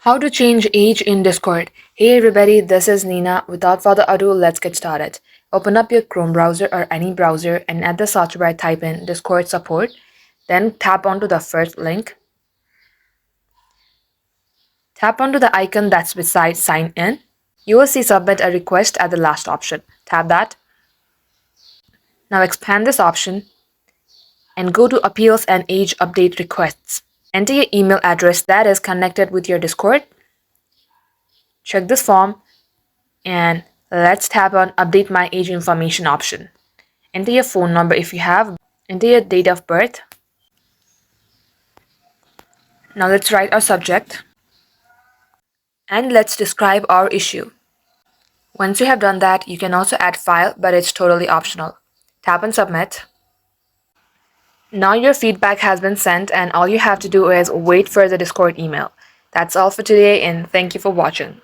How to change age in Discord. Hey everybody, this is Nina. Without further ado, let's get started. Open up your Chrome browser or any browser and at the search bar type in Discord support. Then tap onto the first link. Tap onto the icon that's beside sign in. You will see submit a request at the last option. Tap that. Now expand this option and go to appeals and age update requests. Enter your email address that is connected with your Discord. Check this form and let's tap on update my age information option. Enter your phone number if you have, enter your date of birth. Now let's write our subject and let's describe our issue. Once you have done that, you can also add file, but it's totally optional. Tap on submit. Now your feedback has been sent and all you have to do is wait for the Discord email. That's all for today and thank you for watching.